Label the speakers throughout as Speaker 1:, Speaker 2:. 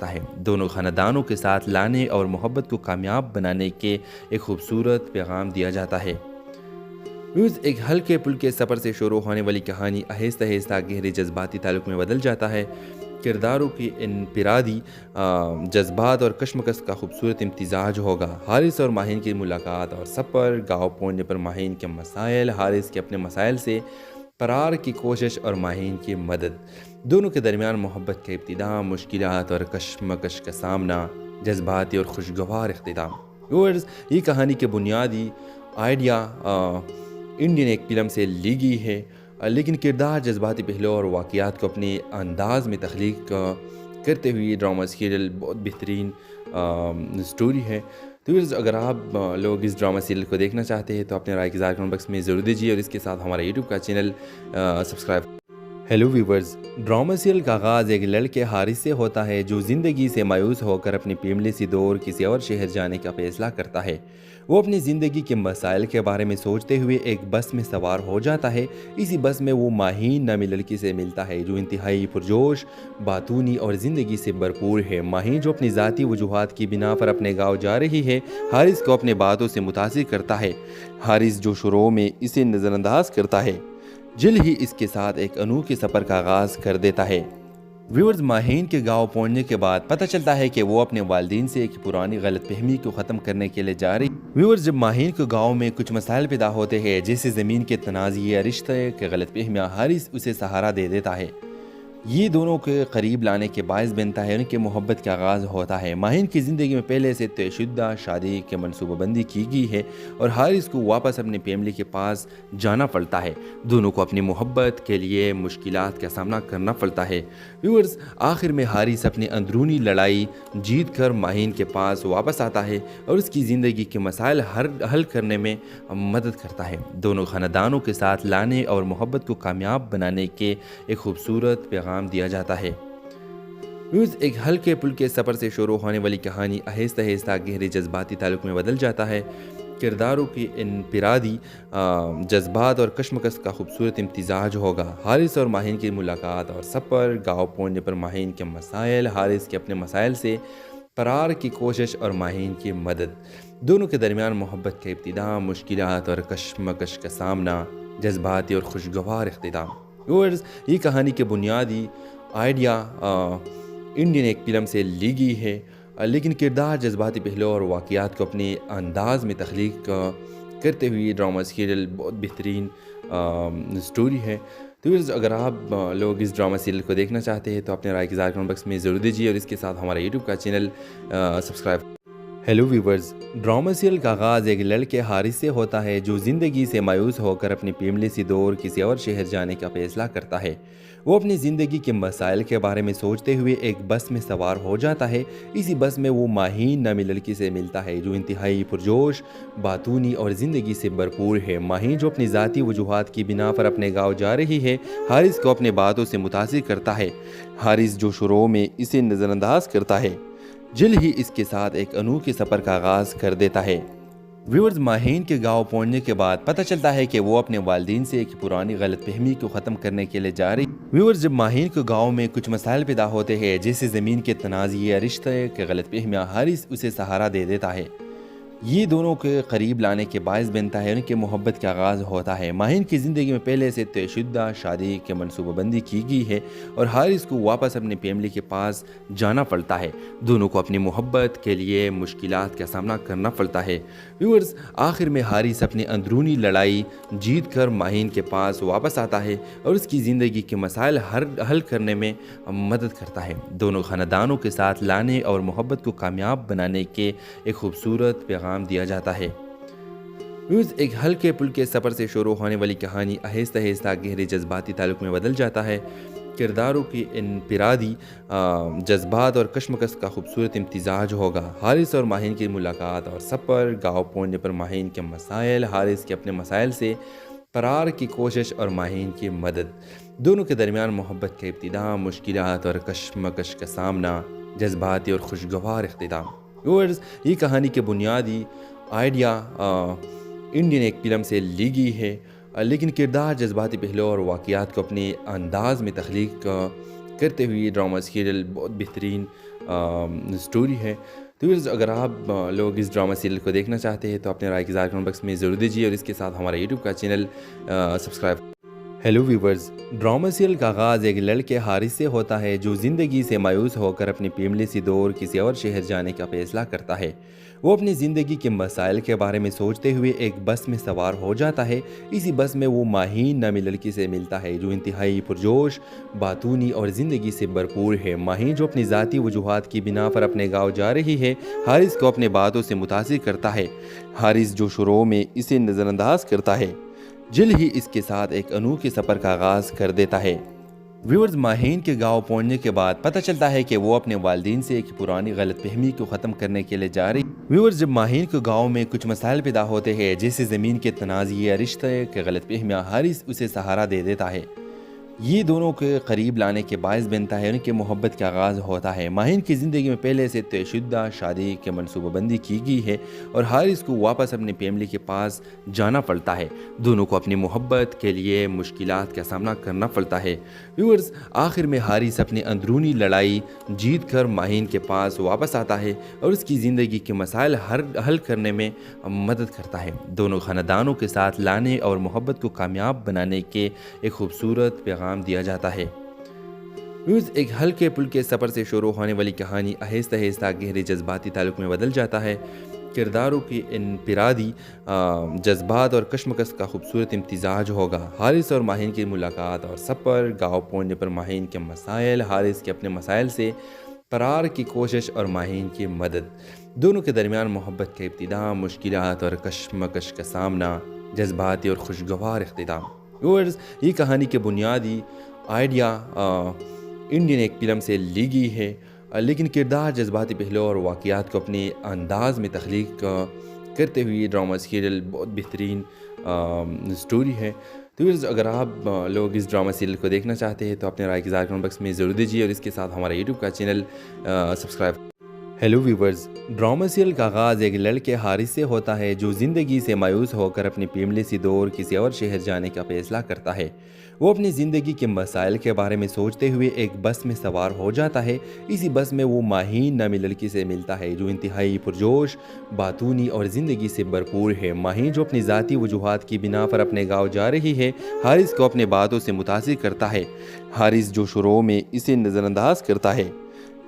Speaker 1: ہے دونوں خاندانوں کے ساتھ لانے اور محبت کو کامیاب بنانے کے ایک خوبصورت پیغام دیا جاتا ہے۔ ایک ہلکے پھلکے سفر سے شروع ہونے والی کہانی آہستہ آہستہ گہرے جذباتی تعلق میں بدل جاتا ہے۔ کرداروں کی انفرادی جذبات اور کشمکش کا خوبصورت امتزاج ہوگا۔ حارث اور ماہین کی ملاقات اور سفر، گاؤں پہنچنے پر ماہین کے مسائل، حارث کے اپنے مسائل سے فرار کی کوشش اور ماہین کی مدد، دونوں کے درمیان محبت کا ابتدا، مشکلات اور کشمکش کا سامنا، جذباتی اور خوشگوار اختتام۔ ویورز، یہ کہانی کے بنیادی آئیڈیا انڈین ایک فلم سے لی گئی ہے، لیکن کردار، جذباتی پہلو اور واقعات کو اپنے انداز میں تخلیق کرتے ہوئے یہ ڈرامہ سیریل بہت بہترین سٹوری ہے۔ تو ویورز، اگر آپ لوگ اس ڈرامہ سیریل کو دیکھنا چاہتے ہیں تو اپنے رائے کی اظہار کمنٹ باکس میں ضرور دیجیے اور اس کے ساتھ ہمارا یوٹیوب کا channel subscribe. Hello viewers, drama serial کا آغاز ایک لڑکے حارث سے ہوتا ہے جو زندگی سے مایوس ہو کر اپنی فیملی سے دور کسی اور شہر جانے کا فیصلہ کرتا ہے۔ وہ اپنی زندگی کے مسائل کے بارے میں سوچتے ہوئے ایک بس میں سوار ہو جاتا ہے۔ اسی بس میں وہ ماہین نامی لڑکی سے ملتا ہے جو انتہائی پرجوش، باتونی اور زندگی سے بھرپور ہے۔ ماہین جو اپنی ذاتی وجوہات کی بنا پر اپنے گاؤں جا رہی ہے، حارث کو اپنے باتوں سے متاثر کرتا ہے۔ حارث جو شروع میں اسے نظر انداز کرتا ہے، جلد ہی اس کے ساتھ ایک انوکھے سفر کا آغاز کر دیتا ہے۔ ویورز، ماہین کے گاؤں پہنچنے کے بعد پتہ چلتا ہے کہ وہ اپنے والدین سے ایک پرانی غلط فہمی کو ختم کرنے کے لیے جا رہی ہے۔ ویورز، جب ماہین کے گاؤں میں کچھ مسائل پیدا ہوتے ہیں جیسے زمین کے تنازع یا رشتے کے غلط فہمیاں، حارث اسے سہارا دے دیتا ہے۔ یہ دونوں کے قریب لانے کے باعث بنتا ہے، ان کے محبت کا آغاز ہوتا ہے۔ ماہین کی زندگی میں پہلے سے طے شدہ شادی کی منصوبہ بندی کی گئی ہے اور حارث کو واپس اپنی فیملی کے پاس جانا پڑتا ہے۔ دونوں کو اپنی محبت کے لیے مشکلات کا سامنا کرنا پڑتا ہے۔ ویورز، آخر میں حارث اپنی اندرونی لڑائی جیت کر ماہین کے پاس واپس آتا ہے اور اس کی زندگی کے مسائل حل کرنے میں مدد کرتا ہے۔ دونوں خاندانوں کے ساتھ لانے اور محبت کو کامیاب بنانے کے ایک خوبصورت پیغام دیا جاتا ہے۔ ایک ہلکے پھلکے سفر سے شروع ہونے والی کہانی آہستہ آہستہ گہرے جذباتی تعلق میں بدل جاتا ہے۔ کرداروں کی انفرادی جذبات اور کشمکش کا خوبصورت امتزاج ہوگا۔ حارث اور ماہین کی ملاقات اور سفر، گاؤں پہنچنے پر ماہین کے مسائل، حارث کے اپنے مسائل سے فرار کی کوشش اور ماہین کی مدد، دونوں کے درمیان محبت کا ابتدا، مشکلات اور کشمکش کا سامنا، جذباتی اور خوشگوار اختتام۔ ویورز، یہ کہانی کے بنیادی آئیڈیا انڈین ایک فلم سے لی گئی ہے، لیکن کردار، جذباتی پہلو اور واقعات کو اپنے انداز میں تخلیق کرتے ہوئے یہ ڈرامہ سیریل بہت بہترین سٹوری ہے۔ تو ویورز، اگر آپ لوگ اس ڈرامہ سیریل کو دیکھنا چاہتے ہیں تو اپنے رائے کی اظہار کمنٹ باکس میں ضرور دیجیے اور اس کے ساتھ ہمارا یوٹیوب کا channel subscribe. Hello viewers, drama serial کا آغاز ایک لڑکے حارث سے ہوتا ہے جو زندگی سے مایوس ہو کر اپنی فیملی سے دور کسی اور شہر جانے کا فیصلہ کرتا ہے۔ وہ اپنی زندگی کے مسائل کے بارے میں سوچتے ہوئے ایک بس میں سوار ہو جاتا ہے۔ اسی بس میں وہ ماہین نامی لڑکی سے ملتا ہے جو انتہائی پرجوش، باتونی اور زندگی سے بھرپور ہے۔ ماہین جو اپنی ذاتی وجوہات کی بنا پر اپنے گاؤں جا رہی ہے، حارث کو اپنے باتوں سے متاثر کرتا ہے۔ حارث جو شروع میں اسے نظر انداز کرتا ہے، جلد ہی اس کے ساتھ ایک انوکھے سفر کا آغاز کر دیتا ہے۔ ویورز، ماہین کے گاؤں پہنچنے کے بعد پتہ چلتا ہے کہ وہ اپنے والدین سے ایک پرانی غلط فہمی کو ختم کرنے کے لیے جا رہی ہے۔ ویورز، جب ماہین کے گاؤں میں کچھ مسائل پیدا ہوتے ہیں جیسے زمین کے تنازع یا رشتے کے غلط فہمیاں، حارث اسے سہارا دے دیتا ہے۔ یہ دونوں کے قریب لانے کے باعث بنتا ہے، ان کے محبت کا آغاز ہوتا ہے۔ ماہین کی زندگی میں پہلے سے طے شدہ شادی کی منصوبہ بندی کی گئی ہے اور حارث کو واپس اپنی فیملی کے پاس جانا پڑتا ہے۔ دونوں کو اپنی محبت کے لیے مشکلات کا سامنا کرنا پڑتا ہے۔ ویورز، آخر میں حارث اپنی اندرونی لڑائی جیت کر ماہین کے پاس واپس آتا ہے اور اس کی زندگی کے مسائل حل کرنے میں مدد کرتا ہے۔ دونوں خاندانوں کے ساتھ لانے اور محبت کو کامیاب بنانے کے ایک خوبصورت پیغام دیا جاتا ہے۔ ایک ہلکے پھلکے سفر سے شروع ہونے والی کہانی آہستہ آہستہ گہرے جذباتی تعلق میں بدل جاتا ہے۔ کرداروں کی انفرادی جذبات اور کشمکش کا خوبصورت امتزاج ہوگا۔ حارث اور ماہین کی ملاقات اور سفر، گاؤں پہنچنے پر ماہین کے مسائل، حارث کے اپنے مسائل سے فرار کی کوشش اور ماہین کی مدد، دونوں کے درمیان محبت کا ابتدا، مشکلات اور کشمکش کا سامنا، جذباتی اور خوشگوار اختتام۔ ویورز، یہ کہانی کے بنیادی آئیڈیا انڈین ایک فلم سے لی گئی ہے، لیکن کردار، جذباتی پہلو اور واقعات کو اپنے انداز میں تخلیق کرتے ہوئے یہ ڈرامہ سیریل بہت بہترین سٹوری ہے۔ تو ویورز اگر آپ لوگ اس ڈرامہ سیریل کو دیکھنا چاہتے ہیں تو اپنے رائے کی اظہار کمنٹ باکس میں ضرور دیجیے اور اس کے ساتھ ہمارا یوٹیوب کا channel subscribe. Hello viewers, drama serial کا آغاز ایک لڑکے حارث سے ہوتا ہے جو زندگی سے مایوس ہو کر اپنی فیملی سے دور کسی اور شہر جانے کا فیصلہ کرتا ہے۔ وہ اپنی زندگی کے مسائل کے بارے میں سوچتے ہوئے ایک بس میں سوار ہو جاتا ہے۔ اسی بس میں وہ ماہین نامی لڑکی سے ملتا ہے جو انتہائی پرجوش، باتونی اور زندگی سے بھرپور ہے۔ ماہین جو اپنی ذاتی وجوہات کی بنا پر اپنے گاؤں جا رہی ہے، حارث کو اپنے باتوں سے متاثر کرتا ہے۔ حارث جو شروع میں اسے نظر انداز کرتا ہے، جلد ہی اس کے ساتھ ایک انوکھے سفر کا آغاز کر دیتا ہے۔ ویورز، ماہین کے گاؤں پہنچنے کے بعد پتہ چلتا ہے کہ وہ اپنے والدین سے ایک پرانی غلط فہمی کو ختم کرنے کے لیے جا رہی ہے۔ ویورز، جب ماہین کے گاؤں میں کچھ مسائل پیدا ہوتے ہیں جیسے زمین کے تنازع یا رشتے کے غلط فہمیاں، حارث اسے سہارا دے دیتا ہے۔ یہ دونوں کے قریب لانے کے باعث بنتا ہے، ان کے محبت کا آغاز ہوتا ہے۔ ماہین کی زندگی میں پہلے سے طے شدہ شادی کی منصوبہ بندی کی گئی ہے اور حارث کو واپس اپنی فیملی کے پاس جانا پڑتا ہے۔ دونوں کو اپنی محبت کے لیے مشکلات کا سامنا کرنا پڑتا ہے۔ ویورز، آخر میں حارث اپنی اندرونی لڑائی جیت کر ماہین کے پاس واپس آتا ہے اور اس کی زندگی کے مسائل حل کرنے میں مدد کرتا ہے۔ دونوں خاندانوں کے ساتھ لانے اور محبت کو کامیاب بنانے کے ایک خوبصورت پیغام دیا جاتا ہے۔ ایک ہلکے پھلکے سفر سے شروع ہونے والی کہانی آہستہ آہستہ گہرے جذباتی تعلق میں بدل جاتا ہے۔ کرداروں کی انفرادی جذبات اور کشمکش کا خوبصورت امتزاج ہوگا۔ حارث اور ماہین کی ملاقات اور سفر، گاؤں پہنچنے پر ماہین کے مسائل، حارث کے اپنے مسائل سے فرار کی کوشش اور ماہین کی مدد، دونوں کے درمیان محبت کا ابتدا، مشکلات اور کشمکش کا سامنا، جذباتی اور خوشگوار اختتام۔ ویورز، یہ کہانی کے بنیادی آئیڈیا انڈین ایک فلم سے لی گئی ہے، لیکن کردار، جذباتی پہلو اور واقعات کو اپنے انداز میں تخلیق کرتے ہوئے یہ ڈرامہ سیریل بہت بہترین سٹوری ہے۔ تو ویورز اگر آپ لوگ اس ڈرامہ سیریل کو دیکھنا چاہتے ہیں تو اپنے رائے کی اظہار کمنٹ باکس میں ضرور دیجیے اور اس کے ساتھ ہمارا یوٹیوب کا channel subscribe. Hello viewers, drama serial کا آغاز ایک لڑکے حارث سے ہوتا ہے جو زندگی سے مایوس ہو کر اپنی فیملی سے دور کسی اور شہر جانے کا فیصلہ کرتا ہے۔ وہ اپنی زندگی کے مسائل کے بارے میں سوچتے ہوئے ایک بس میں سوار ہو جاتا ہے۔ اسی بس میں وہ ماہین نامی لڑکی سے ملتا ہے جو انتہائی پرجوش، باتونی اور زندگی سے بھرپور ہے۔ ماہین جو اپنی ذاتی وجوہات کی بنا پر اپنے گاؤں جا رہی ہے، حارث کو اپنے باتوں سے متاثر کرتا ہے۔ حارث جو شروع میں اسے نظر انداز کرتا ہے،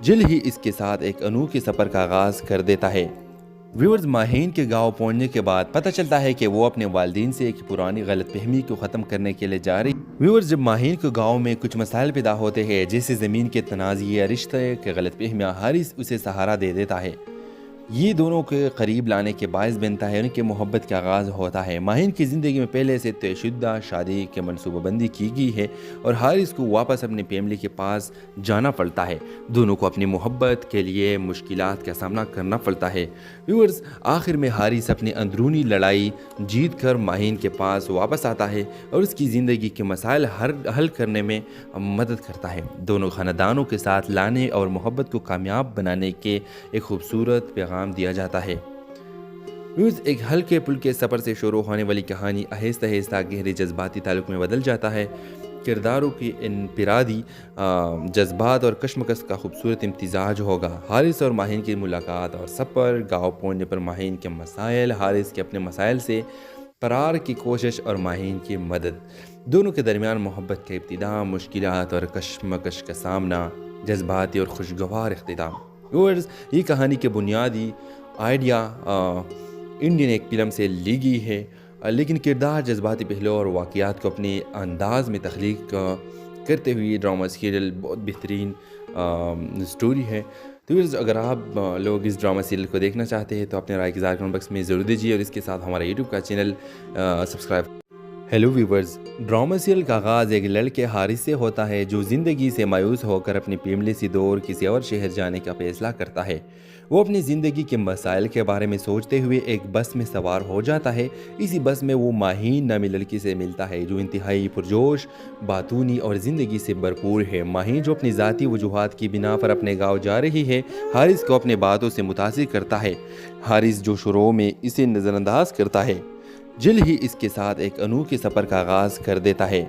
Speaker 1: جلد ہی اس کے ساتھ ایک انوکھے سفر کا آغاز کر دیتا ہے۔ ویورز، ماہین کے گاؤں پہنچنے کے بعد پتہ چلتا ہے کہ وہ اپنے والدین سے ایک پرانی غلط فہمی کو ختم کرنے کے لیے جا رہی ہے۔ ویورز، جب ماہین کے گاؤں میں کچھ مسائل پیدا ہوتے ہیں جیسے زمین کے تنازع یا رشتے کے غلط فہمیاں، حارث اسے سہارا دے دیتا ہے۔ یہ دونوں کے قریب لانے کے باعث بنتا ہے، ان کے محبت کا آغاز ہوتا ہے۔ ماہین کی زندگی میں پہلے سے طے شدہ شادی کی منصوبہ بندی کی گئی ہے اور حارث کو واپس اپنی فیملی کے پاس جانا پڑتا ہے۔ دونوں کو اپنی محبت کے لیے مشکلات کا سامنا کرنا پڑتا ہے۔ ویورز، آخر میں حارث اپنی اندرونی لڑائی جیت کر ماہین کے پاس واپس آتا ہے اور اس کی زندگی کے مسائل حل کرنے میں مدد کرتا ہے۔ دونوں خاندانوں کے ساتھ لانے اور محبت کو کامیاب بنانے کے ایک خوبصورت پیغام دیا جاتا ہے۔ ایک ہلکے پھلکے سفر سے شروع ہونے والی کہانی آہستہ آہستہ گہرے جذباتی تعلق میں بدل جاتا ہے۔ کرداروں کی انفرادی جذبات اور کشمکش کا خوبصورت امتزاج ہوگا۔ حارث اور ماہین کی ملاقات اور سفر، گاؤں پہنچنے پر ماہین کے مسائل، حارث کے اپنے مسائل سے فرار کی کوشش اور ماہین کی مدد، دونوں کے درمیان محبت کا ابتدا، مشکلات اور کشمکش کا سامنا، جذباتی اور خوشگوار اختتام۔ ویورز، یہ کہانی کے بنیادی آئیڈیا انڈین ایک فلم سے لی گئی ہے، لیکن کردار، جذباتی پہلو اور واقعات کو اپنے انداز میں تخلیق کرتے ہوئے یہ ڈرامہ سیریل بہت بہترین سٹوری ہے۔ تو ویورز اگر آپ لوگ اس ڈرامہ سیریل کو دیکھنا چاہتے ہیں تو اپنے رائے کی اظہار کمنٹ باکس میں ضرور دیجیے اور اس کے ساتھ ہمارا یوٹیوب کا channel subscribe. Hello viewers, drama serial کا آغاز ایک لڑکے حارث سے ہوتا ہے جو زندگی سے مایوس ہو کر اپنی فیملی سے دور کسی اور شہر جانے کا فیصلہ کرتا ہے۔ وہ اپنی زندگی کے مسائل کے بارے میں سوچتے ہوئے ایک بس میں سوار ہو جاتا ہے۔ اسی بس میں وہ ماہین نامی لڑکی سے ملتا ہے جو انتہائی پرجوش، باتونی اور زندگی سے بھرپور ہے۔ ماہین جو اپنی ذاتی وجوہات کی بنا پر اپنے گاؤں جا رہی ہے، حارث کو اپنے باتوں سے متاثر کرتا ہے۔ حارث جو شروع میں اسے نظر انداز کرتا ہے، جلد ہی اس کے ساتھ ایک انوکھے سفر کا آغاز کر دیتا ہے۔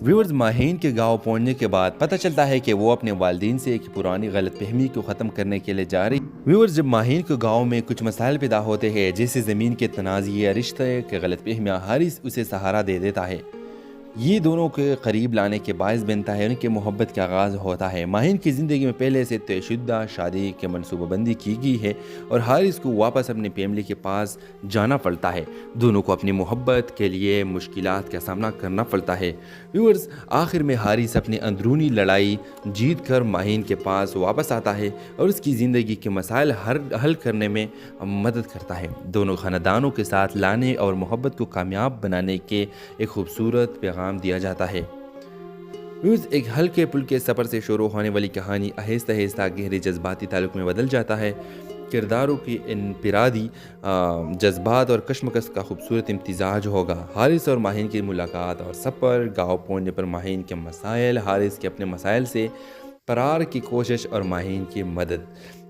Speaker 1: ویورز، ماہین کے گاؤں پہنچنے کے بعد پتہ چلتا ہے کہ وہ اپنے والدین سے ایک پرانی غلط فہمی کو ختم کرنے کے لیے جا رہی۔ ویورز، جب ماہین کے گاؤں میں کچھ مسائل پیدا ہوتے ہیں جیسے زمین کے تنازع یا رشتے کے غلط فہمیاں، حارث اسے سہارا دے دیتا ہے۔ یہ دونوں کے قریب لانے کے باعث بنتا ہے، ان کی محبت کا آغاز ہوتا ہے۔ ماہین کی زندگی میں پہلے سے طے شدہ شادی کی منصوبہ بندی کی گئی ہے اور حارث کو واپس اپنی فیملی کے پاس جانا پڑتا ہے۔ دونوں کو اپنی محبت کے لیے مشکلات کا سامنا کرنا پڑتا ہے۔ ویورز، آخر میں حارث اپنی اندرونی لڑائی جیت کر ماہین کے پاس واپس آتا ہے اور اس کی زندگی کے مسائل حل کرنے میں مدد کرتا ہے۔ دونوں خاندانوں کے ساتھ لانے اور محبت کو کامیاب بنانے کے ایک خوبصورت پیغام دیا جاتا ہے۔ ایک ہلکے پھلکے سفر سے شروع ہونے والی کہانی آہستہ آہستہ گہرے جذباتی تعلق میں بدل جاتا ہے۔ کرداروں کی انفرادی جذبات اور کشمکش کا خوبصورت امتزاج ہوگا۔ حارث اور ماہین کی ملاقات اور سفر، گاؤں پہنچنے پر ماہین کے مسائل، حارث کے اپنے مسائل سے فرار کی کوشش اور ماہین کی مدد،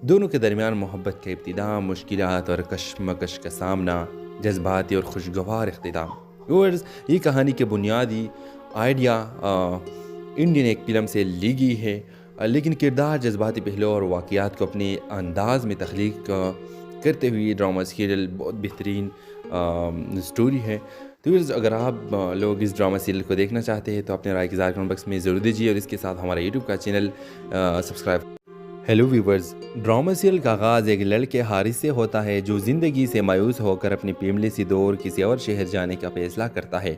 Speaker 1: دونوں کے درمیان محبت کا ابتدا، مشکلات اور کشمکش کا سامنا، جذباتی اور خوشگوار اختتام۔ ویورز، یہ کہانی کے بنیادی آئیڈیا انڈین ایک فلم سے لی گئی ہے، لیکن کردار، جذباتی پہلو اور واقعات کو اپنے انداز میں تخلیق کرتے ہوئے ڈرامہ سیریل بہت بہترین سٹوری ہے۔ تو ویورز، اگر آپ لوگ اس ڈرامہ سیریل کو دیکھنا چاہتے ہیں تو اپنے رائے کی اظہار کمنٹ باکس میں ضرور دیجیے اور اس کے ساتھ ہمارا یوٹیوب کا channel subscribe. Hello viewers, drama serial کا آغاز ایک لڑکے حارث سے ہوتا ہے جو زندگی سے مایوس ہو کر اپنی فیملی سے دور کسی اور شہر جانے کا فیصلہ کرتا ہے۔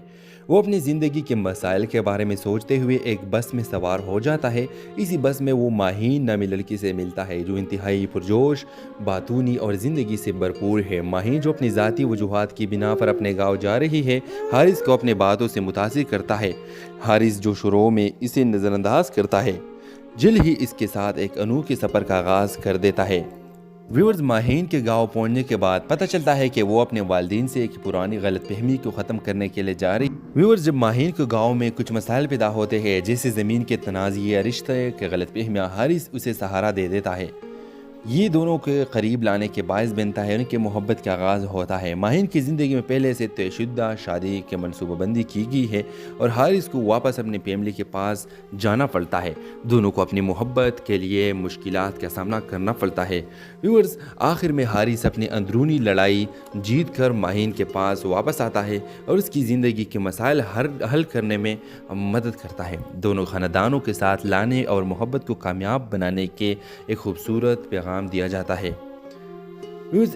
Speaker 1: وہ اپنی زندگی کے مسائل کے بارے میں سوچتے ہوئے ایک بس میں سوار ہو جاتا ہے۔ اسی بس میں وہ ماہین نامی لڑکی سے ملتا ہے جو انتہائی پرجوش، باتونی اور زندگی سے بھرپور ہے۔ ماہین، جو اپنی ذاتی وجوہات کی بنا پر اپنے گاؤں جا رہی ہے، حارث کو اپنے باتوں سے متاثر کرتا ہے۔ حارث، جو شروع میں اسے نظر انداز کرتا ہے، جلد ہی اس کے ساتھ ایک انوکھے سفر کا آغاز کر دیتا ہے۔ ویورز، ماہین کے گاؤں پہنچنے کے بعد پتہ چلتا ہے کہ وہ اپنے والدین سے ایک پرانی غلط فہمی کو ختم کرنے کے لیے جا رہی۔ ویورز، جب ماہین کے گاؤں میں کچھ مسائل پیدا ہوتے ہیں جیسے زمین کے تنازع یا رشتے کے غلط فہمیاں، حارث اسے سہارا دے دیتا ہے۔ یہ دونوں کے قریب لانے کے باعث بنتا ہے، ان کی محبت کا آغاز ہوتا ہے۔ ماہین کی زندگی میں پہلے سے طے شدہ شادی کی منصوبہ بندی کی گئی ہے اور حارث کو واپس اپنی فیملی کے پاس جانا پڑتا ہے۔ دونوں کو اپنی محبت کے لیے مشکلات کا سامنا کرنا پڑتا ہے۔ ویورز، آخر میں حارث اپنی اندرونی لڑائی جیت کر ماہین کے پاس واپس آتا ہے اور اس کی زندگی کے مسائل حل کرنے میں مدد کرتا ہے۔ دونوں خاندانوں کے ساتھ لانے اور محبت کو کامیاب بنانے کے ایک خوبصورت پیغام دیا جاتا ہے۔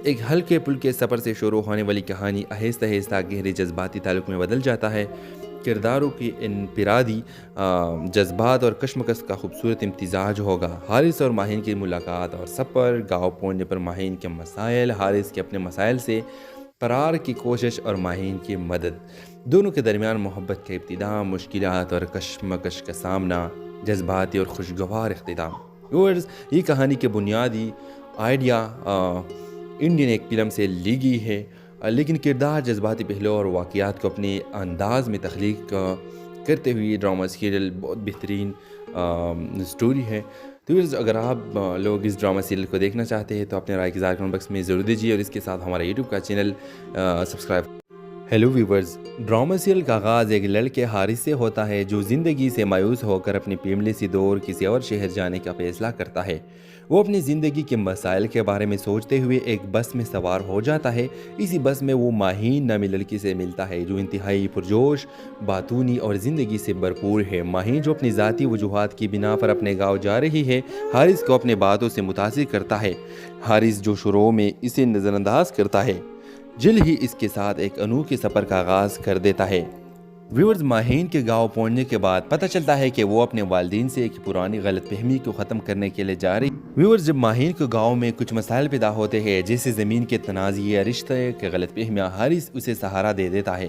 Speaker 1: ایک ہلکے پھلکے سفر سے شروع ہونے والی کہانی آہستہ آہستہ گہرے جذباتی تعلق میں بدل جاتا ہے۔ کرداروں کی انفرادی جذبات اور کشمکش کا خوبصورت امتزاج ہوگا۔ حارث اور ماہین کی ملاقات اور سفر، گاؤں پہنچنے پر ماہین کے مسائل، حارث کے اپنے مسائل سے فرار کی کوشش اور ماہین کی مدد، دونوں کے درمیان محبت کا ابتدا، مشکلات اور کشمکش کا سامنا، جذباتی اور خوشگوار اختتام۔ ویورز، یہ کہانی کے بنیادی آئیڈیا انڈین ایک فلم سے لی گئی ہے، لیکن کردار، جذباتی پہلو اور واقعات کو اپنے انداز میں تخلیق کرتے ہوئے ڈرامہ سیریل بہت بہترین سٹوری ہے۔ تو ویورز، اگر آپ لوگ اس ڈرامہ سیریل کو دیکھنا چاہتے ہیں تو اپنے رائے کی اظہار کمنٹ باکس میں ضرور دیجیے اور اس کے ساتھ ہمارا یوٹیوب کا channel subscribe. Hello viewers, drama serial کا آغاز ایک لڑکے حارث سے ہوتا ہے جو زندگی سے مایوس ہو کر اپنی فیملی سے دور کسی اور شہر جانے کا فیصلہ کرتا ہے۔ وہ اپنی زندگی کے مسائل کے بارے میں سوچتے ہوئے ایک بس میں سوار ہو جاتا ہے۔ اسی بس میں وہ ماہین نامی لڑکی سے ملتا ہے جو انتہائی پرجوش، باتونی اور زندگی سے بھرپور ہے۔ ماہین، جو اپنی ذاتی وجوہات کی بنا پر اپنے گاؤں جا رہی ہے، حارث کو اپنے باتوں سے متاثر کرتا ہے۔ حارث، جو شروع میں اسے نظر انداز کرتا ہے، جلد ہی اس کے ساتھ ایک انوکھے سفر کا آغاز کر دیتا ہے۔ ویورز، ماہین کے گاؤں پہنچنے کے بعد پتہ چلتا ہے کہ وہ اپنے والدین سے ایک پرانی غلط فہمی کو ختم کرنے کے لیے جا رہی۔ ویورز، جب ماہین کے گاؤں میں کچھ مسائل پیدا ہوتے ہیں جیسے زمین کے تنازع یا رشتے کے غلط فہمیاں، حارث اسے سہارا دے دیتا ہے۔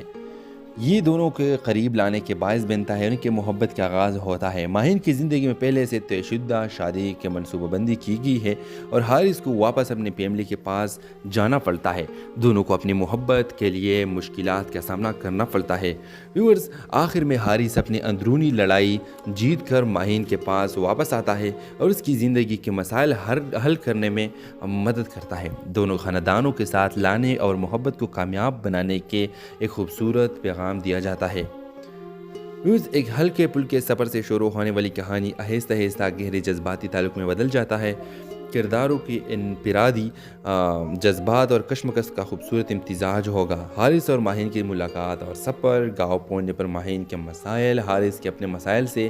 Speaker 1: یہ دونوں کے قریب لانے کے باعث بنتا ہے، ان کی محبت کا آغاز ہوتا ہے۔ ماہین کی زندگی میں پہلے سے طے شدہ شادی کی منصوبہ بندی کی گئی ہے اور حارث کو واپس اپنی فیملی کے پاس جانا پڑتا ہے۔ دونوں کو اپنی محبت کے لیے مشکلات کا سامنا کرنا پڑتا ہے۔ ویورز، آخر میں حارث اپنی اندرونی لڑائی جیت کر ماہین کے پاس واپس آتا ہے اور اس کی زندگی کے مسائل حل کرنے میں مدد کرتا ہے۔ دونوں خاندانوں کے ساتھ لانے اور محبت کو کامیاب بنانے کے ایک خوبصورت پیغام دیا جاتا ہے۔ ایک ہلکے پل کے سفر سے شروع ہونے والی کہانی آہستہ آہستہ گہرے جذباتی تعلق میں بدل جاتا ہے۔ کرداروں کی انفرادی جذبات اور کشمکش کا خوبصورت امتزاج ہوگا۔ حارث اور ماہین کی ملاقات اور سفر، گاؤں پہنچنے پر ماہین کے مسائل، حارث کے اپنے مسائل سے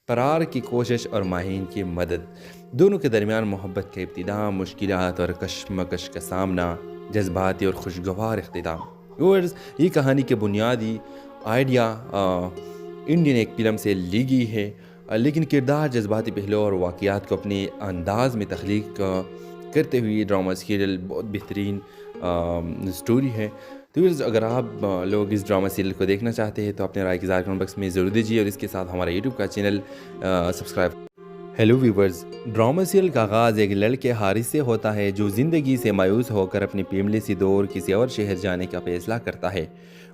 Speaker 1: فرار کی کوشش اور ماہین کی مدد، دونوں کے درمیان محبت کا ابتدا، مشکلات اور کشمکش کا سامنا، جذباتی اور خوشگوار اختتام۔ ویورز، یہ کہانی کے بنیادی آئیڈیا انڈین ایک فلم سے لی گئی ہے، لیکن کردار، جذباتی پہلو اور واقعات کو اپنے انداز میں تخلیق کرتے ہوئے یہ ڈرامہ سیریل بہت بہترین سٹوری ہے۔ تو ویورز، اگر آپ لوگ اس ڈرامہ سیریل کو دیکھنا چاہتے ہیں تو اپنے رائے کی اظہار کمنٹ باکس میں ضرور دیجیے اور اس کے ساتھ ہمارا یوٹیوب کا channel subscribe. Hello viewers, drama serial کا آغاز ایک لڑکے حارث سے ہوتا ہے جو زندگی سے مایوس ہو کر اپنی فیملی سے دور کسی اور شہر جانے کا فیصلہ کرتا ہے۔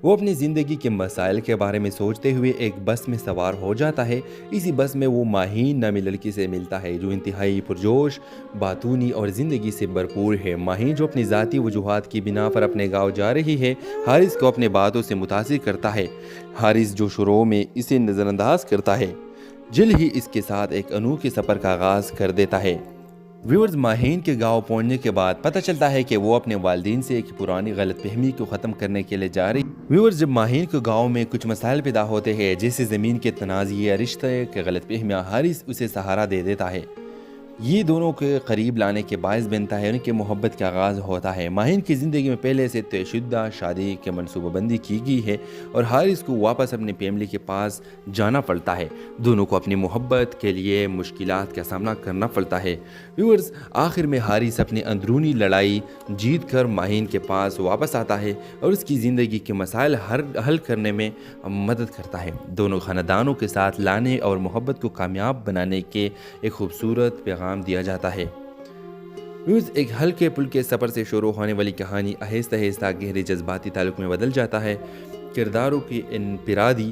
Speaker 1: وہ اپنی زندگی کے مسائل کے بارے میں سوچتے ہوئے ایک بس میں سوار ہو جاتا ہے۔ اسی بس میں وہ ماہین نامی لڑکی سے ملتا ہے جو انتہائی پرجوش، باتونی اور زندگی سے بھرپور ہے۔ ماہین جو اپنی ذاتی وجوہات کی بنا پر اپنے گاؤں جا رہی ہے، حارث کو اپنے باتوں سے متاثر کرتا ہے۔ حارث جو شروع میں اسے نظر انداز کرتا ہے، جلد ہی اس کے ساتھ ایک انوکھے سفر کا آغاز کر دیتا ہے۔ ویورز، ماہین کے گاؤں پہنچنے کے بعد پتہ چلتا ہے کہ وہ اپنے والدین سے ایک پرانی غلط فہمی کو ختم کرنے کے لیے جا رہی ہے۔ ویورز، جب ماہین کے گاؤں میں کچھ مسائل پیدا ہوتے ہیں جیسے زمین کے تنازع یا رشتے کے غلط فہمیاں، حارث اسے سہارا دے دیتا ہے۔ یہ دونوں کے قریب لانے کے باعث بنتا ہے، ان کی محبت کا آغاز ہوتا ہے۔ ماہین کی زندگی میں پہلے سے طے شدہ شادی کی منصوبہ بندی کی گئی ہے اور حارث کو واپس اپنی فیملی کے پاس جانا پڑتا ہے۔ دونوں کو اپنی محبت کے لیے مشکلات کا سامنا کرنا پڑتا ہے۔ ویورز، آخر میں حارث اپنی اندرونی لڑائی جیت کر ماہین کے پاس واپس آتا ہے اور اس کی زندگی کے مسائل حل کرنے میں مدد کرتا ہے۔ دونوں خاندانوں کے ساتھ لانے اور محبت کو کامیاب بنانے کے ایک خوبصورت پیغام دیا جاتا ہے۔ ایک ہلکے پل کے سفر سے شروع ہونے والی کہانی آہستہ آہستہ گہرے جذباتی تعلق میں بدل جاتا ہے۔ کرداروں کی انفرادی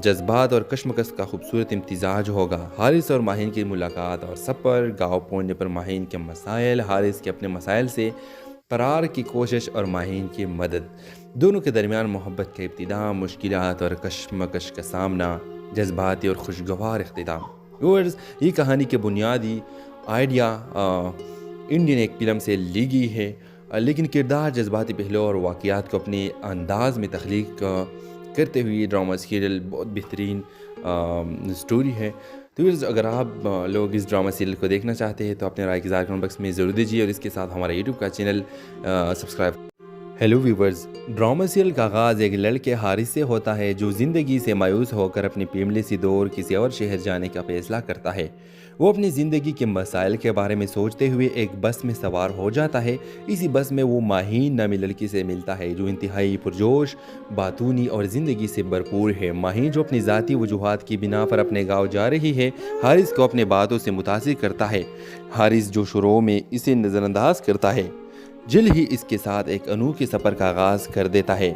Speaker 1: جذبات اور کشمکش کا خوبصورت امتزاج ہوگا۔ حارث اور ماہین کی ملاقات اور سفر، گاؤں پہنچنے پر ماہین کے مسائل، حارث کے اپنے مسائل سے فرار کی کوشش اور ماہین کی مدد، دونوں کے درمیان محبت کا ابتدا، مشکلات اور کشمکش کا سامنا، جذباتی اور خوشگوار اختتام۔ ویورز، یہ کہانی کے بنیادی آئیڈیا انڈین ایک فلم سے لی گئی ہے، لیکن کردار، جذباتی پہلو اور واقعات کو اپنے انداز میں تخلیق کرتے ہوئے یہ ڈرامہ سیریل بہت بہترین سٹوری ہے۔ تو ویورز، اگر آپ لوگ اس ڈرامہ سیریل کو دیکھنا چاہتے ہیں تو اپنے رائے کی اظہار کمنٹ باکس میں ضرور دیجیے اور اس کے ساتھ ہمارا یوٹیوب کا channel subscribe. Hello viewers, drama serial کا آغاز ایک لڑکے حارث سے ہوتا ہے جو زندگی سے مایوس ہو کر اپنی فیملی سے دور کسی اور شہر جانے کا فیصلہ کرتا ہے۔ وہ اپنی زندگی کے مسائل کے بارے میں سوچتے ہوئے ایک بس میں سوار ہو جاتا ہے۔ اسی بس میں وہ ماہین نامی لڑکی سے ملتا ہے جو انتہائی پرجوش، باتونی اور زندگی سے بھرپور ہے۔ ماہین جو اپنی ذاتی وجوہات کی بنا پر اپنے گاؤں جا رہی ہے، حارث کو اپنے باتوں سے متاثر کرتا ہے۔ حارث جو شروع میں اسے نظر انداز کرتا ہے، جلد ہی اس کے ساتھ ایک انوکھے سفر کا آغاز کر دیتا ہے۔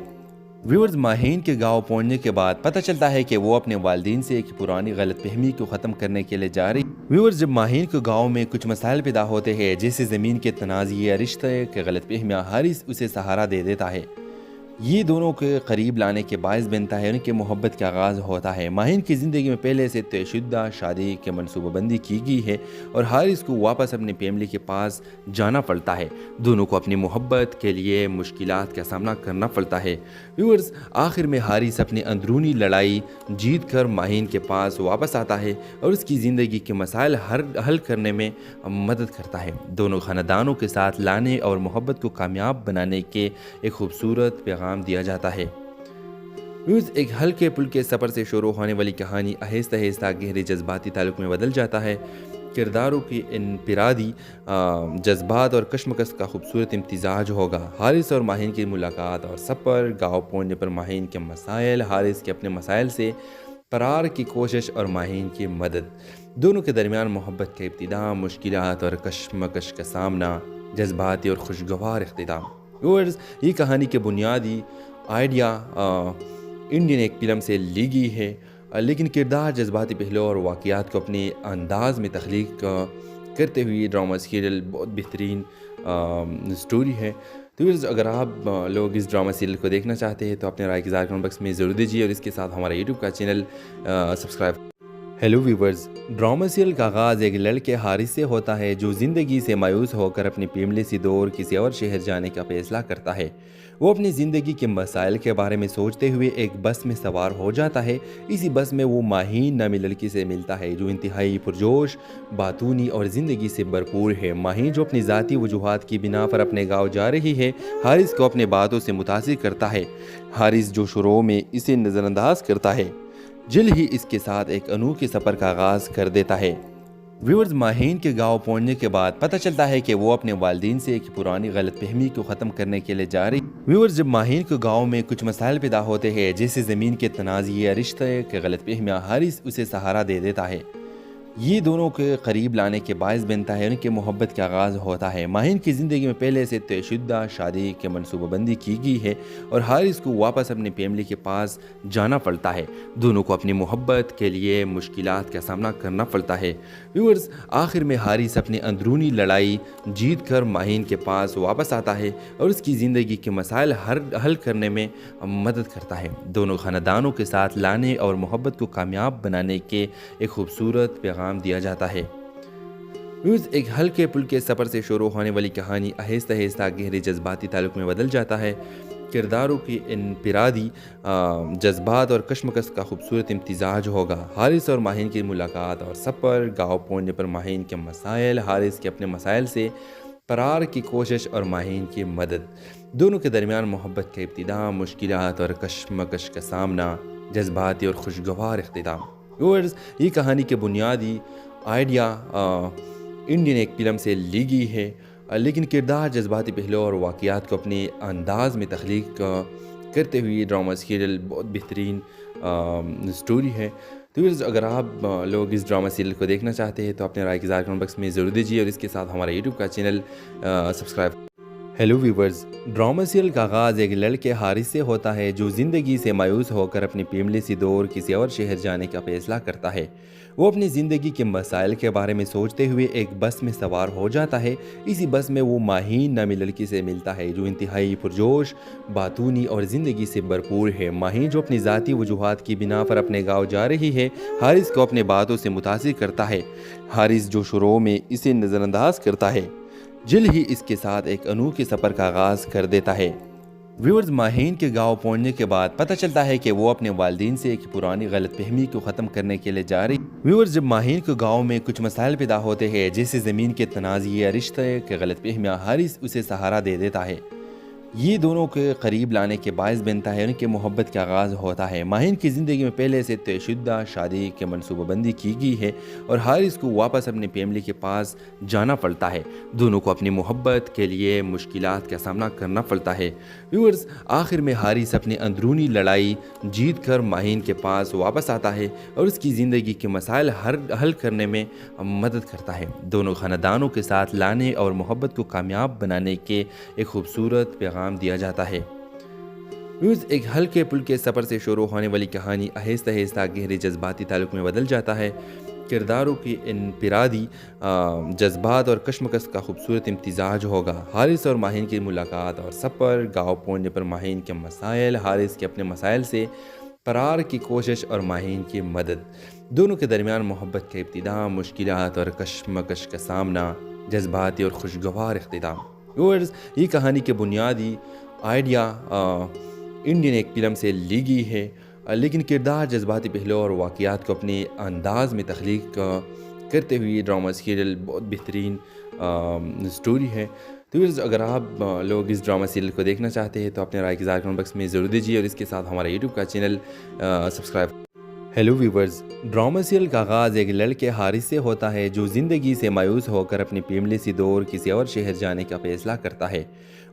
Speaker 1: ویورز، ماہین کے گاؤں پہنچنے کے بعد پتہ چلتا ہے کہ وہ اپنے والدین سے ایک پرانی غلط فہمی کو ختم کرنے کے لیے جا رہی ہے۔ ویورز، جب ماہین کے گاؤں میں کچھ مسائل پیدا ہوتے ہیں جیسے زمین کے تنازع یا رشتے کے غلط فہمیاں، حارث اسے سہارا دے دیتا ہے۔ یہ دونوں کے قریب لانے کے باعث بنتا ہے، ان کی محبت کا آغاز ہوتا ہے۔ ماہین کی زندگی میں پہلے سے طے شدہ شادی کی منصوبہ بندی کی گئی ہے اور حارث کو واپس اپنی فیملی کے پاس جانا پڑتا ہے۔ دونوں کو اپنی محبت کے لیے مشکلات کا سامنا کرنا پڑتا ہے۔ ویورز، آخر میں حارث اپنی اندرونی لڑائی جیت کر ماہین کے پاس واپس آتا ہے اور اس کی زندگی کے مسائل حل کرنے میں مدد کرتا ہے۔ دونوں خاندانوں کے ساتھ لانے اور محبت کو کامیاب بنانے کے ایک خوبصورت پیغام دیا جاتا ہے۔ ایک ہلکے پل کے سفر سے شروع ہونے والی کہانی آہستہ آہستہ گہرے جذباتی تعلق میں بدل جاتا ہے۔ کرداروں کی انفرادی جذبات اور کشمکش کا خوبصورت امتزاج ہوگا۔ حارث اور ماہین کی ملاقات اور سفر، گاؤں پہنچنے پر ماہین کے مسائل، حارث کے اپنے مسائل سے فرار کی کوشش اور ماہین کی مدد، دونوں کے درمیان محبت کا ابتدا، مشکلات اور کشمکش کا سامنا، جذباتی اور خوشگوار اختتام۔ ویورز، یہ کہانی کے بنیادی آئیڈیا انڈین ایک فلم سے لی گئی ہے، لیکن کردار، جذباتی پہلو اور واقعات کو اپنے انداز میں تخلیق کرتے ہوئے یہ ڈرامہ سیریل بہت بہترین سٹوری ہے۔ تو ویورز اگر آپ لوگ اس ڈرامہ سیریل کو دیکھنا چاہتے ہیں تو اپنے رائے کی اظہار کمنٹ باکس میں ضرور دیجیے اور اس کے ساتھ ہمارا یوٹیوب کا channel subscribe. Hello viewers, drama serial کا آغاز ایک لڑکے حارث سے ہوتا ہے جو زندگی سے مایوس ہو کر اپنی فیملی سے دور کسی اور شہر جانے کا فیصلہ کرتا ہے۔ وہ اپنی زندگی کے مسائل کے بارے میں سوچتے ہوئے ایک بس میں سوار ہو جاتا ہے۔ اسی بس میں وہ ماہین نامی لڑکی سے ملتا ہے جو انتہائی پرجوش، باتونی اور زندگی سے بھرپور ہے۔ ماہین جو اپنی ذاتی وجوہات کی بنا پر اپنے گاؤں جا رہی ہے، حارث کو اپنے باتوں سے متاثر کرتا ہے۔ حارث جو شروع میں اسے نظر انداز کرتا ہے، جلد ہی اس کے ساتھ ایک انوکھے سفر کا آغاز کر دیتا ہے۔ ویورز، ماہین کے گاؤں پہنچنے کے بعد پتہ چلتا ہے کہ وہ اپنے والدین سے ایک پرانی غلط فہمی کو ختم کرنے کے لیے جا رہی ہے۔ ویورز، جب ماہین کے گاؤں میں کچھ مسائل پیدا ہوتے ہیں جیسے زمین کے تنازع یا رشتے کے غلط فہمیاں، حارث اسے سہارا دے دیتا ہے۔ یہ دونوں کے قریب لانے کے باعث بنتا ہے، ان کے محبت کا آغاز ہوتا ہے۔ ماہین کی زندگی میں پہلے سے طے شدہ شادی کی منصوبہ بندی کی گئی ہے اور حارث کو واپس اپنی فیملی کے پاس جانا پڑتا ہے۔ دونوں کو اپنی محبت کے لیے مشکلات کا سامنا کرنا پڑتا ہے۔ ویورز، آخر میں حارث اپنی اندرونی لڑائی جیت کر ماہین کے پاس واپس آتا ہے اور اس کی زندگی کے مسائل حل کرنے میں مدد کرتا ہے۔ دونوں خاندانوں کے ساتھ لانے اور محبت کو کامیاب بنانے کے ایک خوبصورت پیغام دیا جاتا ہے۔ ایک ہلکے پھلکے سفر سے شروع ہونے والی کہانی آہستہ آہستہ گہرے جذباتی تعلق میں بدل جاتا ہے۔ کرداروں کی انفرادی جذبات اور کشمکش کا خوبصورت امتزاج ہوگا۔ حارث اور ماہین کی ملاقات اور سفر، گاؤں پہنچنے پر ماہین کے مسائل، حارث کے اپنے مسائل سے فرار کی کوشش اور ماہین کی مدد، دونوں کے درمیان محبت کا ابتدا، مشکلات اور کشمکش کا سامنا، جذباتی اور خوشگوار اختتام۔ ویورز، یہ کہانی کے بنیادی آئیڈیا انڈین ایک فلم سے لی گئی ہے، لیکن کردار، جذباتی پہلو اور واقعات کو اپنے انداز میں تخلیق کرتے ہوئے یہ ڈرامہ سیریل بہت بہترین سٹوری ہے۔ تو ویورز، اگر آپ لوگ اس ڈرامہ سیریل کو دیکھنا چاہتے ہیں تو اپنے رائے کی اظہار کمنٹ باکس میں ضرور دیجیے اور اس کے ساتھ ہمارا یوٹیوب کا channel subscribe. Hello viewers, drama serial کا آغاز ایک لڑکے حارث سے ہوتا ہے جو زندگی سے مایوس ہو کر اپنی فیملی سے دور کسی اور شہر جانے کا فیصلہ کرتا ہے۔ وہ اپنی زندگی کے مسائل کے بارے میں سوچتے ہوئے ایک بس میں سوار ہو جاتا ہے۔ اسی بس میں وہ ماہین نامی لڑکی سے ملتا ہے جو انتہائی پرجوش، باتونی اور زندگی سے بھرپور ہے۔ ماہین جو اپنی ذاتی وجوہات کی بنا پر اپنے گاؤں جا رہی ہے، حارث کو اپنے باتوں سے متاثر کرتا ہے۔ حارث جو شروع میں اسے نظر انداز کرتا ہے، جلد ہی اس کے ساتھ ایک انوکھے سفر کا آغاز کر دیتا ہے۔ ویورز، ماہین کے گاؤں پہنچنے کے بعد پتہ چلتا ہے کہ وہ اپنے والدین سے ایک پرانی غلط فہمی کو ختم کرنے کے لیے جا رہی ہے۔ ویورز، جب ماہین کے گاؤں میں کچھ مسائل پیدا ہوتے ہیں جیسے زمین کے تنازع یا رشتے کے غلط فہمیاں، حارث اسے سہارا دے دیتا ہے۔ یہ دونوں کے قریب لانے کے باعث بنتا ہے، ان کے محبت کا آغاز ہوتا ہے۔ ماہین کی زندگی میں پہلے سے طے شدہ شادی کی منصوبہ بندی کی گئی ہے اور حارث کو واپس اپنی فیملی کے پاس جانا پڑتا ہے۔ دونوں کو اپنی محبت کے لیے مشکلات کا سامنا کرنا پڑتا ہے۔ ویورز، آخر میں حارث اپنی اندرونی لڑائی جیت کر ماہین کے پاس واپس آتا ہے اور اس کی زندگی کے مسائل حل کرنے میں مدد کرتا ہے۔ دونوں خاندانوں کے ساتھ لانے اور محبت کو کامیاب بنانے کے ایک خوبصورت پیغام دیا جاتا ہے۔ ایک ہلکے پھلکے سفر سے شروع ہونے والی کہانی آہستہ آہستہ گہرے جذباتی تعلق میں بدل جاتا ہے۔ کرداروں کی انفرادی جذبات اور کشمکش کا خوبصورت امتزاج ہوگا۔ حارث اور ماہین کی ملاقات اور سفر، گاؤں پہنچنے پر ماہین کے مسائل، حارث کے اپنے مسائل سے فرار کی کوشش اور ماہین کی مدد، دونوں کے درمیان محبت کا ابتدا، مشکلات اور کشمکش کا سامنا، جذباتی اور خوشگوار اختتام۔ ویورز، یہ کہانی کے بنیادی آئیڈیا انڈین ایک فلم سے لی گئی ہے، لیکن کردار، جذباتی پہلو اور واقعات کو اپنے انداز میں تخلیق کرتے ہوئے یہ ڈرامہ سیریل بہت بہترین سٹوری ہے۔ تو ویورز، اگر آپ لوگ اس ڈرامہ سیریل کو دیکھنا چاہتے ہیں تو اپنے رائے کی اظہار کمنٹ باکس میں ضرور دیجیے اور اس کے ساتھ ہمارا یوٹیوب کا channel subscribe. Hello viewers, drama serial کا آغاز ایک لڑکے حارث سے ہوتا ہے جو زندگی سے مایوس ہو کر اپنی فیملی سے دور کسی اور شہر جانے کا فیصلہ کرتا ہے۔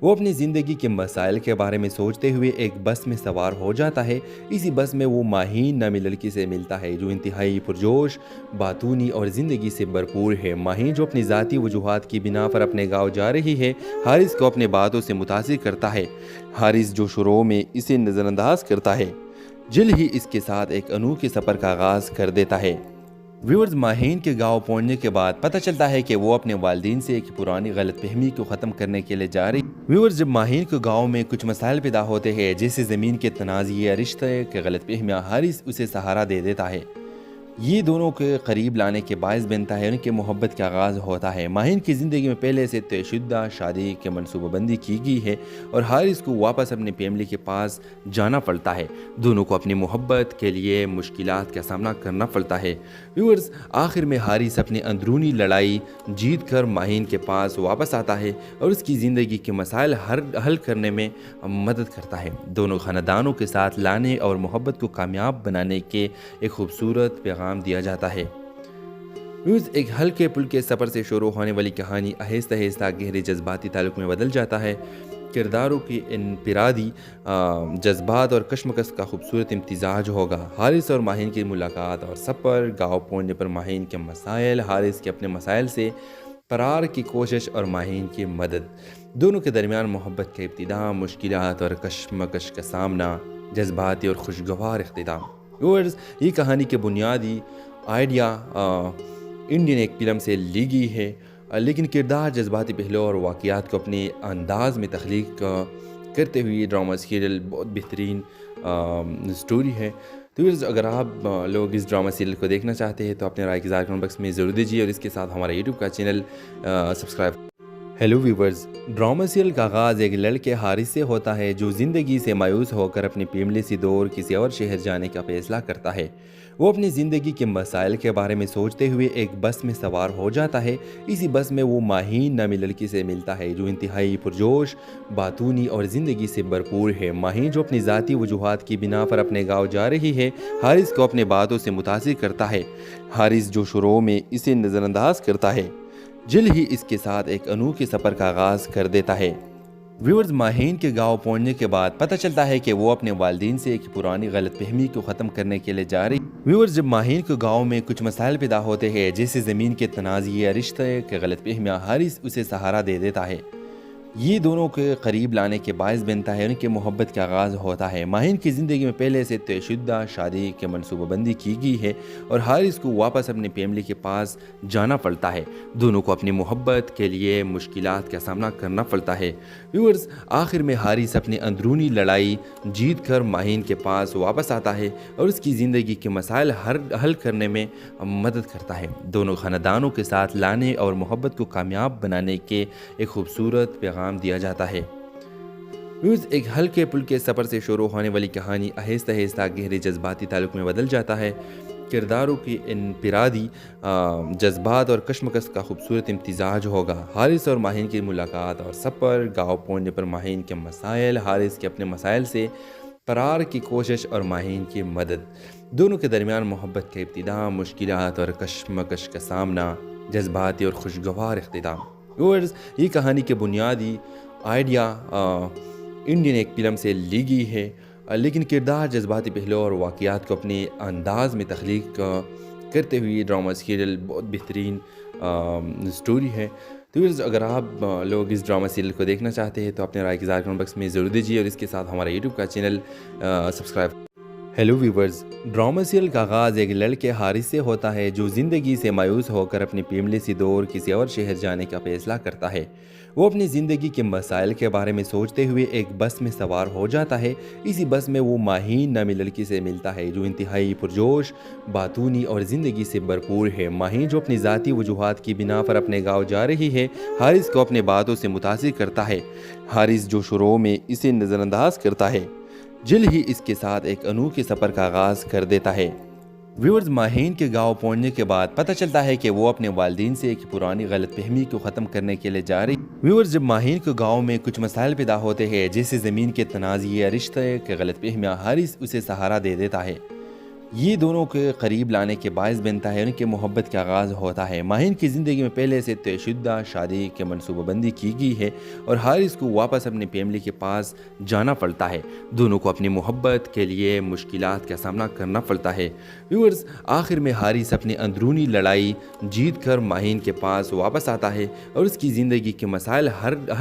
Speaker 1: وہ اپنی زندگی کے مسائل کے بارے میں سوچتے ہوئے ایک بس میں سوار ہو جاتا ہے۔ اسی بس میں وہ ماہین نامی لڑکی سے ملتا ہے جو انتہائی پرجوش، باتونی اور زندگی سے بھرپور ہے۔ ماہین جو اپنی ذاتی وجوہات کی بنا پر اپنے گاؤں جا رہی ہے، حارث کو اپنے باتوں سے متاثر کرتا ہے۔ حارث جو شروع میں اسے نظر انداز کرتا ہے، جلد ہی اس کے ساتھ ایک انوکھے سفر کا آغاز کر دیتا ہے۔ ویورز، ماہین کے گاؤں پہنچنے کے بعد پتہ چلتا ہے کہ وہ اپنے والدین سے ایک پرانی غلط فہمی کو ختم کرنے کے لیے جا رہی۔ ویورز، جب ماہین کے گاؤں میں کچھ مسائل پیدا ہوتے ہیں جیسے زمین کے تنازع یا رشتے کے غلط فہمیاں، حارث اسے سہارا دے دیتا ہے۔ یہ دونوں کے قریب لانے کے باعث بنتا ہے، ان کے محبت کا آغاز ہوتا ہے۔ ماہین کی زندگی میں پہلے سے طے شدہ شادی کی منصوبہ بندی کی گئی ہے اور حارث کو واپس اپنی فیملی کے پاس جانا پڑتا ہے۔ دونوں کو اپنی محبت کے لیے مشکلات کا سامنا کرنا پڑتا ہے۔ ویورز، آخر میں حارث اپنی اندرونی لڑائی جیت کر ماہین کے پاس واپس آتا ہے اور اس کی زندگی کے مسائل حل کرنے میں مدد کرتا ہے۔ دونوں خاندانوں کے ساتھ لانے اور محبت کو کامیاب بنانے کے ایک خوبصورت پیغام دیا جاتا ہے۔ ایک ہلکے پھلکے سفر سے شروع ہونے والی کہانی آہستہ آہستہ گہرے جذباتی تعلق میں بدل جاتا ہے۔ کرداروں کی انفرادی جذبات اور کشمکش کا خوبصورت امتزاج ہوگا۔ حارث اور ماہین کی ملاقات اور سفر، گاؤں پہنچنے پر ماہین کے مسائل، حارث کے اپنے مسائل سے فرار کی کوشش اور ماہین کی مدد، دونوں کے درمیان محبت کا ابتدا، مشکلات اور کشمکش کا سامنا، جذباتی اور خوشگوار اختتام۔ ویورز، یہ کہانی کے بنیادی آئیڈیا انڈین ایک فلم سے لی گئی ہے، لیکن کردار، جذباتی پہلو اور واقعات کو اپنے انداز میں تخلیق کرتے ہوئے ڈرامہ سیریل بہت بہترین سٹوری ہے۔ تو ویورز، اگر آپ لوگ اس ڈرامہ سیریل کو دیکھنا چاہتے ہیں تو اپنے رائے کی اظہار کمنٹ باکس میں ضرور دیجیے اور اس کے ساتھ ہمارا یوٹیوب کا channel subscribe. Hello viewers, drama serial کا آغاز ایک لڑکے حارث سے ہوتا ہے جو زندگی سے مایوس ہو کر اپنی فیملی سے دور کسی اور شہر جانے کا فیصلہ کرتا ہے۔ وہ اپنی زندگی کے مسائل کے بارے میں سوچتے ہوئے ایک بس میں سوار ہو جاتا ہے۔ اسی بس میں وہ ماہین نامی لڑکی سے ملتا ہے جو انتہائی پرجوش، باتونی اور زندگی سے بھرپور ہے۔ ماہین، جو اپنی ذاتی وجوہات کی بنا پر اپنے گاؤں جا رہی ہے، حارث کو اپنے باتوں سے متاثر کرتا ہے۔ حارث، جو شروع میں اسے نظر انداز کرتا ہے، جلد ہی اس کے ساتھ ایک انوکھے سفر کا آغاز کر دیتا ہے۔ ویورز، ماہین کے گاؤں پہنچنے کے بعد پتہ چلتا ہے کہ وہ اپنے والدین سے ایک پرانی غلط فہمی کو ختم کرنے کے لیے جا رہی۔ ویورز، جب ماہین کے گاؤں میں کچھ مسائل پیدا ہوتے ہیں جیسے زمین کے تنازع یا رشتے کے غلط فہمیاں، حارث اسے سہارا دے دیتا ہے۔ یہ دونوں کے قریب لانے کے باعث بنتا ہے، ان کے محبت کا آغاز ہوتا ہے۔ ماہین کی زندگی میں پہلے سے طے شدہ شادی کی منصوبہ بندی کی گئی ہے اور حارث کو واپس اپنی فیملی کے پاس جانا پڑتا ہے۔ دونوں کو اپنی محبت کے لیے مشکلات کا سامنا کرنا پڑتا ہے۔ ویورز، آخر میں حارث اپنی اندرونی لڑائی جیت کر ماہین کے پاس واپس آتا ہے اور اس کی زندگی کے مسائل حل کرنے میں مدد کرتا ہے۔ دونوں خاندانوں کے ساتھ لانے اور محبت کو کامیاب بنانے کے ایک خوبصورت پیغام دیا جاتا ہے۔ ایک ہلکے پھلکے سفر سے شروع ہونے والی کہانی آہستہ آہستہ گہرے جذباتی تعلق میں بدل جاتا ہے۔ کرداروں کی انفرادی جذبات اور کشمکش کا خوبصورت امتزاج ہوگا۔ حارث اور ماہین کی ملاقات اور سفر، گاؤں پہنچنے پر ماہین کے مسائل، حارث کے اپنے مسائل سے فرار کی کوشش اور ماہین کی مدد، دونوں کے درمیان محبت کا ابتدا، مشکلات اور کشمکش کا سامنا، جذباتی اور خوشگوار اختتام۔ ویورز، یہ کہانی کے بنیادی آئیڈیا انڈین ایک فلم سے لی گئی ہے، لیکن کردار، جذباتی پہلو اور واقعات کو اپنے انداز میں تخلیق کرتے ہوئے ڈرامہ سیریل بہت بہترین سٹوری ہے۔ تو ویورز، اگر آپ لوگ اس ڈرامہ سیریل کو دیکھنا چاہتے ہیں تو اپنے رائے کی اظہار کمنٹ باکس میں ضرور دیجیے اور اس کے ساتھ ہمارا یوٹیوب کا channel subscribe. Hello viewers, drama serial کا آغاز ایک لڑکے حارث سے ہوتا ہے جو زندگی سے مایوس ہو کر اپنی فیملی سے دور کسی اور شہر جانے کا فیصلہ کرتا ہے۔ وہ اپنی زندگی کے مسائل کے بارے میں سوچتے ہوئے ایک بس میں سوار ہو جاتا ہے۔ اسی بس میں وہ ماہین نامی لڑکی سے ملتا ہے جو انتہائی پرجوش، باتونی اور زندگی سے بھرپور ہے۔ ماہین، جو اپنی ذاتی وجوہات کی بنا پر اپنے گاؤں جا رہی ہے، حارث کو اپنے باتوں سے متاثر کرتا ہے۔ حارث، جو شروع میں اسے نظر انداز کرتا ہے، جلد ہی اس کے ساتھ ایک انوکھے سفر کا آغاز کر دیتا ہے۔ ویورز، ماہین کے گاؤں پہنچنے کے بعد پتہ چلتا ہے کہ وہ اپنے والدین سے ایک پرانی غلط فہمی کو ختم کرنے کے لیے جا رہی۔ ویورز، جب ماہین کے گاؤں میں کچھ مسائل پیدا ہوتے ہیں جیسے زمین کے تنازع یا رشتے کے غلط فہمیاں، حارث اسے سہارا دے دیتا ہے۔ یہ دونوں کے قریب لانے کے باعث بنتا ہے، ان کے محبت کا آغاز ہوتا ہے۔ ماہین کی زندگی میں پہلے سے طے شدہ شادی کی منصوبہ بندی کی گئی ہے اور حارث کو واپس اپنی فیملی کے پاس جانا پڑتا ہے۔ دونوں کو اپنی محبت کے لیے مشکلات کا سامنا کرنا پڑتا ہے۔ ویورز، آخر میں حارث اپنی اندرونی لڑائی جیت کر ماہین کے پاس واپس آتا ہے اور اس کی زندگی کے مسائل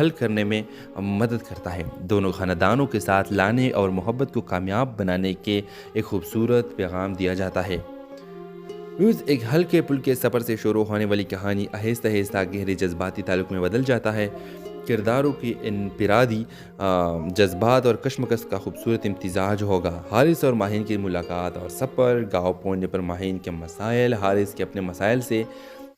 Speaker 1: حل کرنے میں مدد کرتا ہے۔ دونوں خاندانوں کے ساتھ لانے اور محبت کو کامیاب بنانے کے ایک خوبصورت پیغام دیا جاتا ہے۔ ایک ہلکے پل کے سفر سے شروع ہونے والی کہانی آہستہ آہستہ گہرے جذباتی تعلق میں بدل جاتا ہے۔ کرداروں کی انفرادی جذبات اور کشمکش کا خوبصورت امتزاج ہوگا۔ حارث اور ماہین کی ملاقات اور سفر، گاؤں پہنچنے پر ماہین کے مسائل، حارث کے اپنے مسائل سے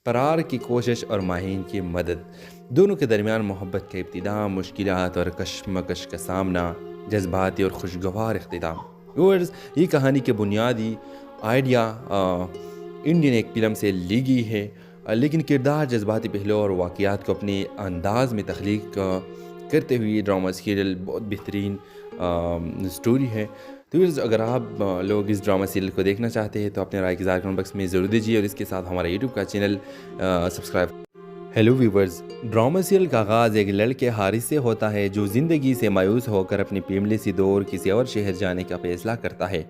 Speaker 1: فرار کی کوشش اور ماہین کی مدد، دونوں کے درمیان محبت کا ابتدا، مشکلات اور کشمکش کا سامنا، جذباتی اور خوشگوار اختتام۔ ویورز، یہ کہانی کے بنیادی آئیڈیا انڈین ایک فلم سے لی گئی ہے، لیکن کردار، جذباتی پہلو اور واقعات کو اپنے انداز میں تخلیق کرتے ہوئے یہ ڈرامہ سیریل بہت بہترین سٹوری ہے۔ تو ویورز، اگر آپ لوگ اس ڈرامہ سیریل کو دیکھنا چاہتے ہیں تو اپنے رائے کی اظہار کمنٹ باکس میں ضرور دیجیے، اور اس کے ساتھ ہمارا یوٹیوب کا channel subscribe. Hello viewers, drama serial کا آغاز ایک لڑکے حارث سے ہوتا ہے جو زندگی سے مایوس ہو کر اپنی فیملی سے دور کسی اور شہر جانے کا فیصلہ کرتا ہے۔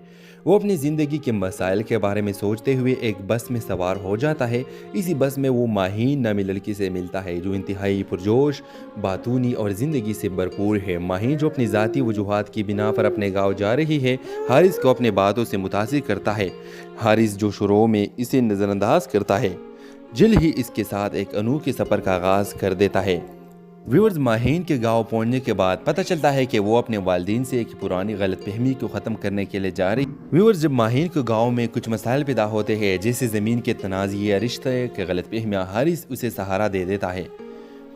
Speaker 1: وہ اپنی زندگی کے مسائل کے بارے میں سوچتے ہوئے ایک بس میں سوار ہو جاتا ہے۔ اسی بس میں وہ ماہین نامی لڑکی سے ملتا ہے جو انتہائی پرجوش، باتونی اور زندگی سے بھرپور ہے۔ ماہین جو اپنی ذاتی وجوہات کی بنا پر اپنے گاؤں جا رہی ہے، حارث کو اپنے باتوں سے متاثر کرتا ہے۔ حارث جو شروع میں اسے نظر انداز کرتا ہے، جلد ہی اس کے ساتھ ایک انوکھے سفر کا آغاز کر دیتا ہے۔ ویورز، ماہین کے گاؤں پہنچنے کے بعد پتہ چلتا ہے کہ وہ اپنے والدین سے ایک پرانی غلط فہمی کو ختم کرنے کے لیے جا رہی ہے۔ ویورز، جب ماہین کے گاؤں میں کچھ مسائل پیدا ہوتے ہیں جیسے زمین کے تنازع یا رشتے کے غلط فہمیاں، حارث اسے سہارا دے دیتا ہے۔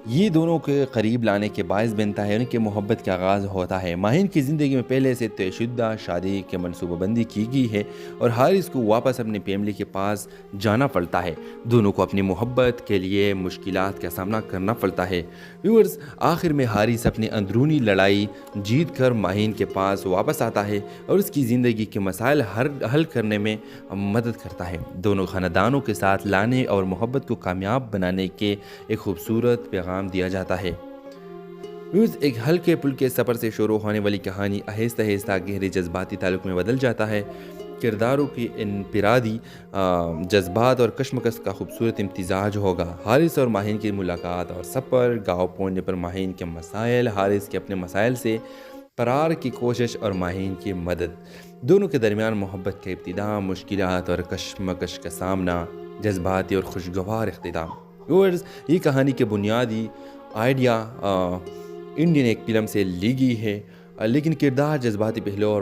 Speaker 1: یہ دونوں کے قریب لانے کے باعث بنتا ہے، ان کے محبت کا آغاز ہوتا ہے۔ ماہین کی زندگی میں پہلے سے طے شدہ شادی کی منصوبہ بندی کی گئی ہے اور حارث کو واپس اپنی فیملی کے پاس جانا پڑتا ہے۔ دونوں کو اپنی محبت کے لیے مشکلات کا سامنا کرنا پڑتا ہے۔ ویورز، آخر میں حارث اپنی اندرونی لڑائی جیت کر ماہین کے پاس واپس آتا ہے اور اس کی زندگی کے مسائل حل کرنے میں مدد کرتا ہے۔ دونوں خاندانوں کے ساتھ لانے اور محبت کو کامیاب بنانے کے ایک خوبصورت پیغام دیا جاتا ہے۔ ایک ہلکے پل کے سفر سے شروع ہونے والی کہانی آہستہ آہستہ گہرے جذباتی تعلق میں بدل جاتا ہے۔ کرداروں کی انفرادی جذبات اور کشمکش کا خوبصورت امتزاج ہوگا۔ حارث اور ماہین کی ملاقات اور سفر، گاؤں پہنچنے پر ماہین کے مسائل، حارث کے اپنے مسائل سے فرار کی کوشش اور ماہین کی مدد، دونوں کے درمیان محبت کا ابتدا، مشکلات اور کشمکش کا سامنا، جذباتی اور خوشگوار اختتام۔ ویورز، یہ کہانی کے بنیادی آئیڈیا انڈین ایک فلم سے لی گئی ہے، لیکن کردار، جذباتی پہلو اور